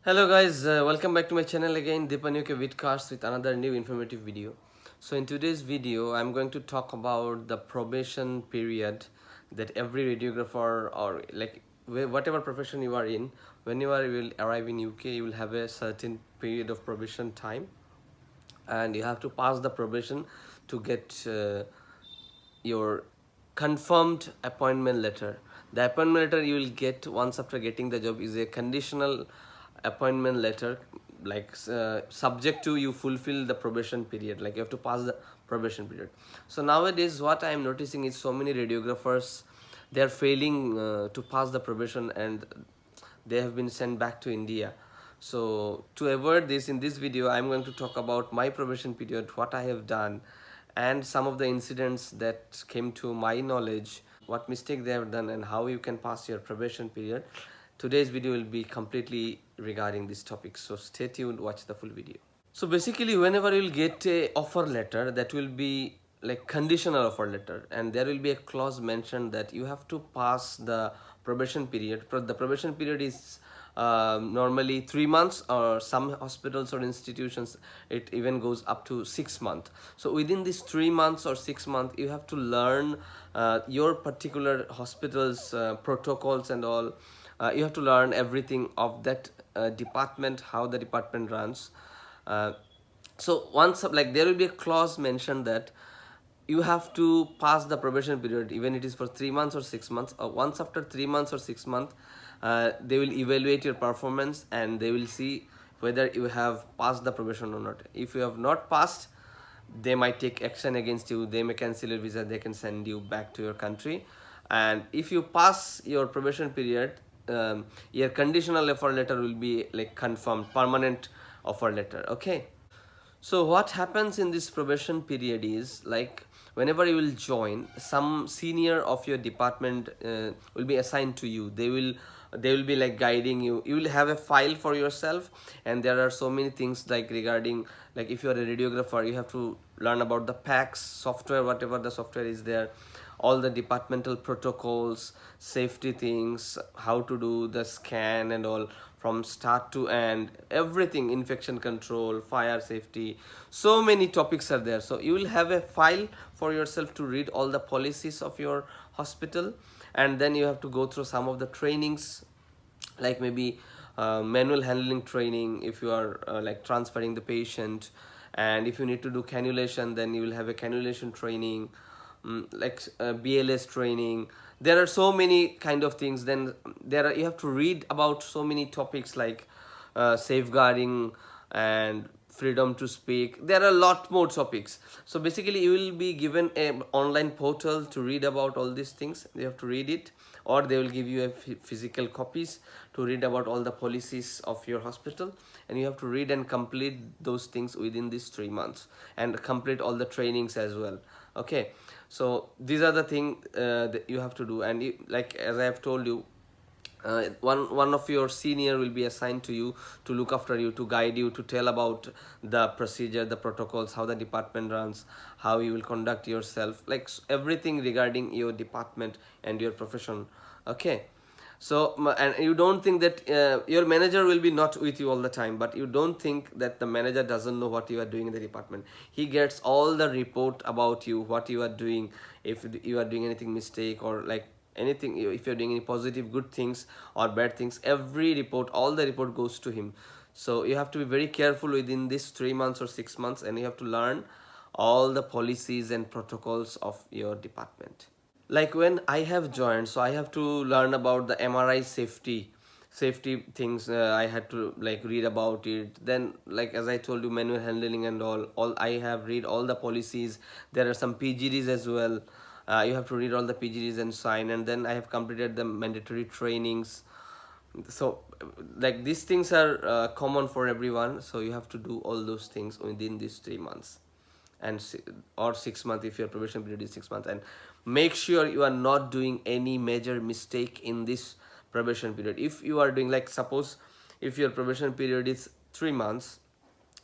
Hello guys, welcome back to my channel again, Deepanuke Vidcast with another new informative video. So in today's video, I'm going to talk about the probation period that every radiographer or like whatever profession you are in, whenever you will arrive in UK, you will have a certain period of probation time, and you have to pass the probation to get your confirmed appointment letter. The appointment letter you will get once after getting the job is a conditional appointment letter, like subject to you fulfill the probation period, like you have to pass the probation period. So nowadays what I am noticing is so many radiographers, they are failing to pass the probation, and they have been sent back to India. So to avoid this, in this video I'm going to talk about my probation period, what I have done, and some of the incidents that came to my knowledge, what mistake they have done, and how you can pass your probation period. Today's video will be completely regarding this topic, so stay tuned, watch the full video. So basically, whenever you'll get a offer letter, that will be like conditional offer letter, and there will be a clause mentioned that you have to pass the probation period. The probation period is normally 3 months, or some hospitals or institutions it even goes up to 6 months. So within these 3 months or 6 months, you have to learn your particular hospital's protocols and all. You have to learn everything of that department, how the department runs. uh, so once, like, there will be a clause mentioned that you have to pass the probation period, even it is for 3 months or 6 months, or once after 3 months or 6 months, they will evaluate your performance and they will see whether you have passed the probation or not. If you have not passed, they might take action against you, they may cancel your visa, they can send you back to your country. And if you pass your probation period, your conditional offer letter will be like confirmed permanent offer letter. Okay, so what happens in this probation period is, like, whenever you will join, some senior of your department will be assigned to you. They will be like guiding you. You will have a file for yourself, and there are so many things like regarding, like, if you are a radiographer, you have to learn about the PACS software, whatever the software is there, all the departmental protocols, safety things, how to do the scan and all from start to end, everything, infection control, fire safety, so many topics are there. So you will have a file for yourself to read all the policies of your hospital, and then you have to go through some of the trainings, like maybe manual handling training if you are like transferring the patient, and if you need to do cannulation, then you will have a cannulation training, like BLS training. There are so many kind of things. Then there are, you have to read about so many topics like safeguarding and freedom to speak. There are a lot more topics. So basically you will be given a online portal to read about all these things. You have to read it, or they will give you a physical copies to read about all the policies of your hospital, and you have to read and complete those things within these 3 months, and complete all the trainings as well. Okay, so these are the things that you have to do. And you, like as I have told you, one of your senior will be assigned to you to look after you, to guide you, to tell about the procedure, the protocols, how the department runs, how you will conduct yourself, like everything regarding your department and your profession. Okay, so and you don't think that your manager will be not with you all the time, but you don't think that the manager doesn't know what you are doing in the department. He gets all the report about you, what you are doing, if you are doing anything mistake, or like anything, if you're doing any positive good things or bad things, every report, all the report goes to him. So you have to be very careful within this 3 months or 6 months, and you have to learn all the policies and protocols of your department. Like when I have joined, so I have to learn about the MRI safety things. I had to like read about it. Then, like as I told you, manual handling and all I have read all the policies. There are some PGDs as well. You have to read all the PGDs and sign, and then I have completed the mandatory trainings. So like these things are common for everyone, so you have to do all those things within these 3 months, and or 6 months if your probation period is 6 months. And make sure you are not doing any major mistake in this probation period. If you are doing, like, suppose if your probation period is 3 months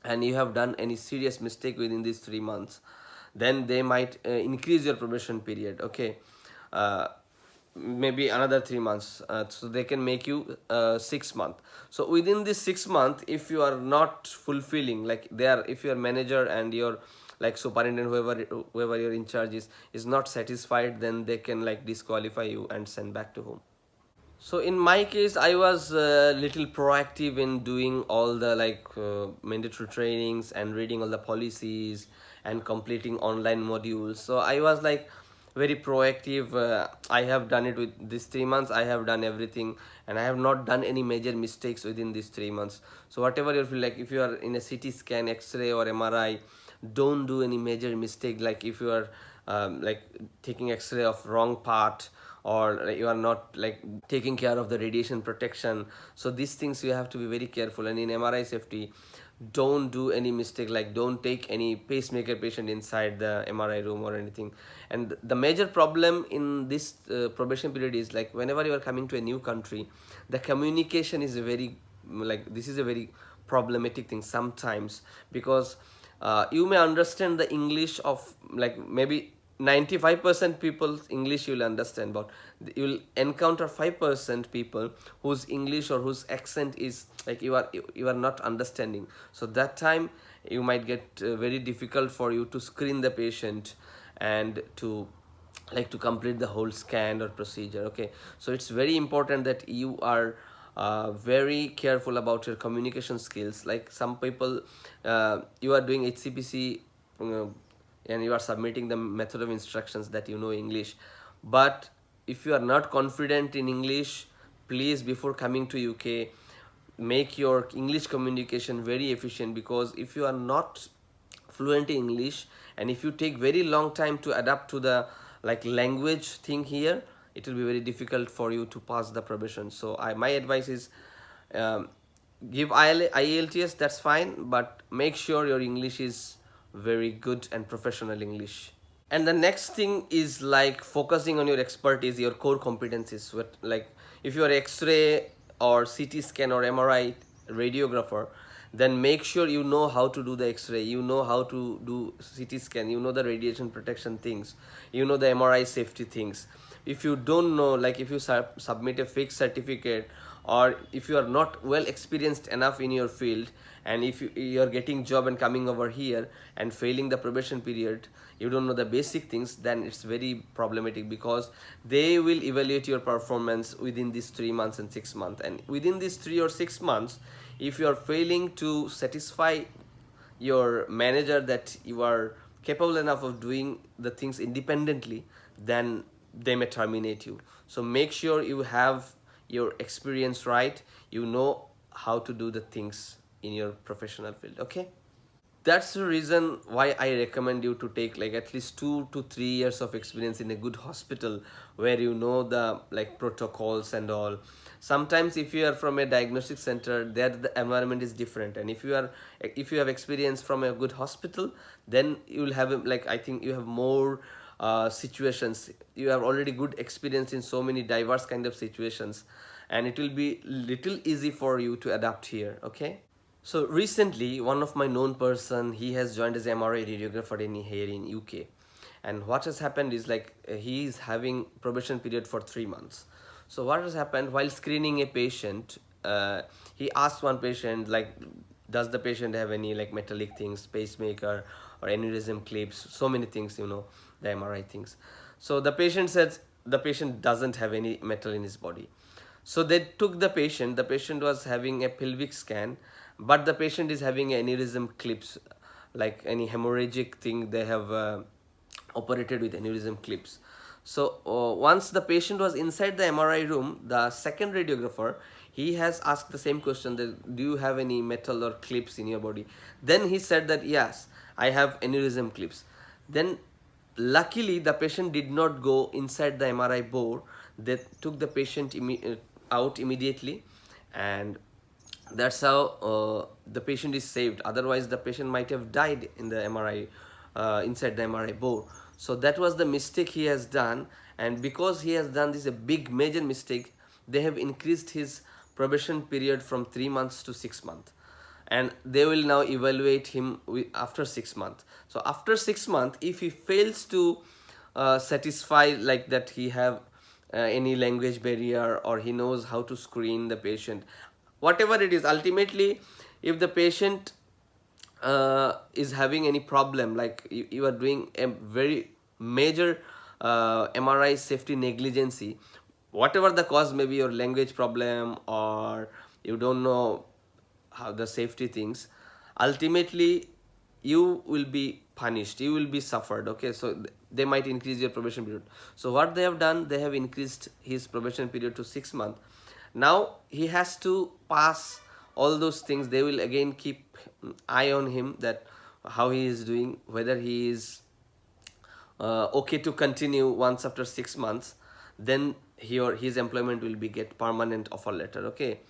and you have done any serious mistake within these 3 months, then they might increase your probation period. Okay, uh, maybe another 3 months, so they can make you 6 month. So within this 6 month, if you are not fulfilling, like they are, if your manager and your like superintendent, whoever your in charge is not satisfied, then they can like disqualify you and send back to home. So in my case, I was a little proactive in doing all the like mandatory trainings and reading all the policies and completing online modules. So I was like very proactive. I have done it with these 3 months. I have done everything, and I have not done any major mistakes within these 3 months. So whatever you feel like, if you are in a CT scan, X-ray, or MRI, don't do any major mistake. Like if you are like taking X-ray of wrong part, or like you are not like taking care of the radiation protection. So these things you have to be very careful. And in MRI safety, don't do any mistake, like don't take any pacemaker patient inside the MRI room or anything. And the major problem in this probation period is like whenever you are coming to a new country, the communication is a very, like this is a very problematic thing sometimes, because you may understand the English of like maybe 95% people English you'll understand, but you'll encounter 5% people whose English or whose accent is like you are not understanding. So that time you might get very difficult for you to screen the patient and to like to complete the whole scan or procedure. Okay, so it's very important that you are very careful about your communication skills. Like some people, you are doing HCPC, and you are submitting the method of instructions that you know English, but if you are not confident in English, please before coming to UK, make your English communication very efficient. Because if you are not fluent in English, and if you take very long time to adapt to the like language thing here, it will be very difficult for you to pass the probation. So my advice is, um, give IELTS, that's fine, but make sure your English is very good and professional English. And the next thing is like focusing on your expertise, your core competencies. What, like if you are X-ray or CT scan or MRI radiographer, then make sure you know how to do the X-ray, you know how to do CT scan, you know the radiation protection things, you know the MRI safety things. If you don't know, like if you submit a fake certificate, or if you are not well experienced enough in your field, and if you are getting job and coming over here and failing the probation period, you don't know the basic things, then it's very problematic, because they will evaluate your performance within these 3 months and 6 months. And within these 3 or 6 months, if you are failing to satisfy your manager that you are capable enough of doing the things independently, then they may terminate you. So make sure you have your experience right, you know how to do the things in your professional field. Okay, that's the reason why I recommend you to take like at least 2 to 3 years of experience in a good hospital, where you know the like protocols and all. Sometimes if you are from a diagnostic center, there the environment is different, and if you have experience from a good hospital, then you will have like, I think you have more situations, you have already good experience in so many diverse kind of situations, and it will be little easy for you to adapt here. Okay, so recently, one of my known person, he has joined as MRI radiographer in here in UK, and what has happened is like he is having probation period for 3 months. So what has happened while screening a patient, he asked one patient like, does the patient have any like metallic things, pacemaker or aneurysm clips, so many things, you know, the MRI things. So the patient says the patient doesn't have any metal in his body. So they took the patient. The patient was having a pelvic scan, but the patient is having aneurysm clips, like any hemorrhagic thing. They have operated with aneurysm clips. So once the patient was inside the MRI room, the second radiographer, he has asked the same question that, do you have any metal or clips in your body? Then he said that yes, I have aneurysm clips. Then luckily the patient did not go inside the MRI bore. They took the patient out immediately, and that's how the patient is saved. Otherwise the patient might have died in the MRI, inside the MRI bore. So that was the mistake he has done, and because he has done this a big major mistake, they have increased his probation period from 3 months to 6 months, and they will now evaluate him after 6 months. So after 6 months, if he fails to satisfy like that he have any language barrier, or he knows how to screen the patient, whatever it is. Ultimately, if the patient is having any problem, like you are doing a very major MRI safety negligency, whatever the cause, maybe your language problem or you don't know how the safety things, ultimately you will be punished, you will be suffered. Okay, so they might increase your probation period. So what they have done, they have increased his probation period to 6 months. Now he has to pass all those things. They will again keep eye on him, that how he is doing, whether he is okay to continue. Once after 6 months, then he or his employment will be get permanent offer letter. Okay,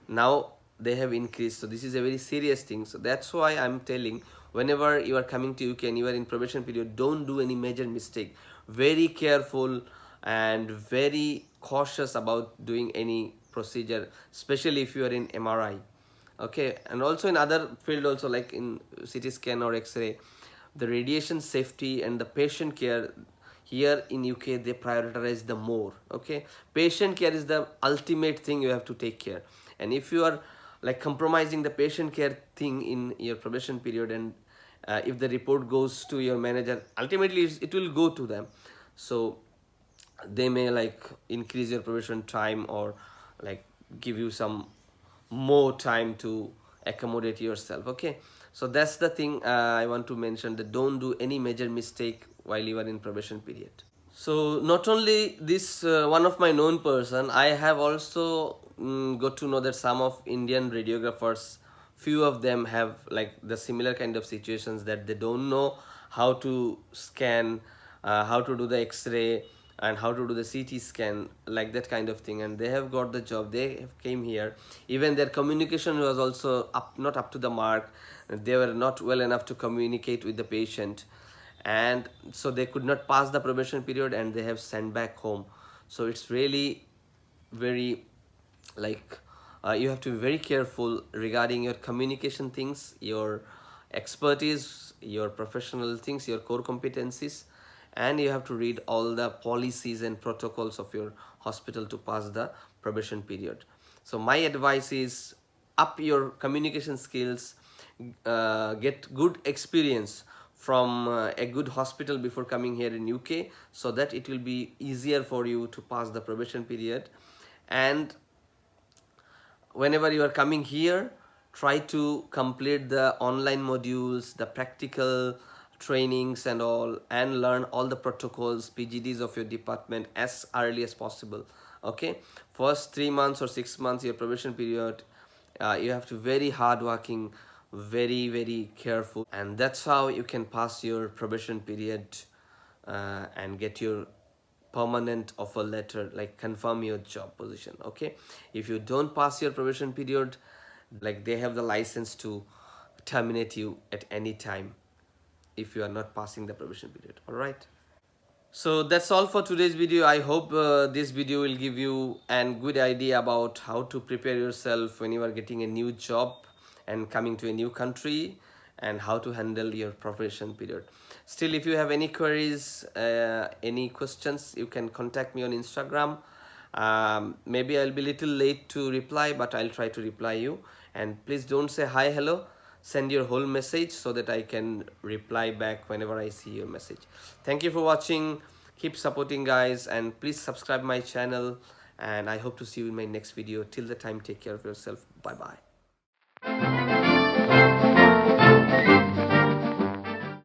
now they have increased, so this is a very serious thing. So that's why I'm telling, whenever you are coming to UK and you are in probation period, don't do any major mistake. Very careful and very cautious about doing any procedure, especially if you are in MRI. Okay, and also in other field also, like in CT scan or X-ray, the radiation safety and the patient care here in UK, they prioritize the more. Okay, patient care is the ultimate thing you have to take care. And if you are like compromising the patient care thing in your probation period, and if the report goes to your manager, ultimately it will go to them. So they may like increase your probation time, or like give you some more time to accommodate yourself. Okay, so that's the thing I want to mention, that don't do any major mistake while you are in probation period. So not only this, one of my known person, I have also got to know that some of Indian radiographers, few of them have like the similar kind of situations, that they don't know how to scan, how to do the X-ray, and how to do the CT scan, like that kind of thing, and they have got the job. They have came here, even their communication was also not up to the mark. They were not well enough to communicate with the patient, and so they could not pass the probation period, and they have sent back home. So it's really very like you have to be very careful regarding your communication things, your expertise, your professional things, your core competencies, and you have to read all the policies and protocols of your hospital to pass the probation period. So my advice is, up your communication skills, get good experience from a good hospital before coming here in UK, so that it will be easier for you to pass the probation period. And whenever you are coming here, try to complete the online modules, the practical trainings and all, and learn all the protocols, PGDs of your department as early as possible. Okay, first 3 months or 6 months your probation period, you have to very hardworking, very careful, and that's how you can pass your probation period and get your permanent offer letter, like confirm your job position. Okay, if you don't pass your probation period, like they have the license to terminate you at any time if you are not passing the probation period. All right, so that's all for today's video. I hope this video will give you a good idea about how to prepare yourself when you are getting a new job and coming to a new country, and how to handle your probation period. Still, if you have any queries, any questions, you can contact me on Instagram. Maybe I'll be a little late to reply, but I'll try to reply you. And please don't say hi, hello. Send your whole message so that I can reply back whenever I see your message. Thank you for watching. Keep supporting, guys, and please subscribe my channel. And I hope to see you in my next video. Till the time, take care of yourself. Bye bye.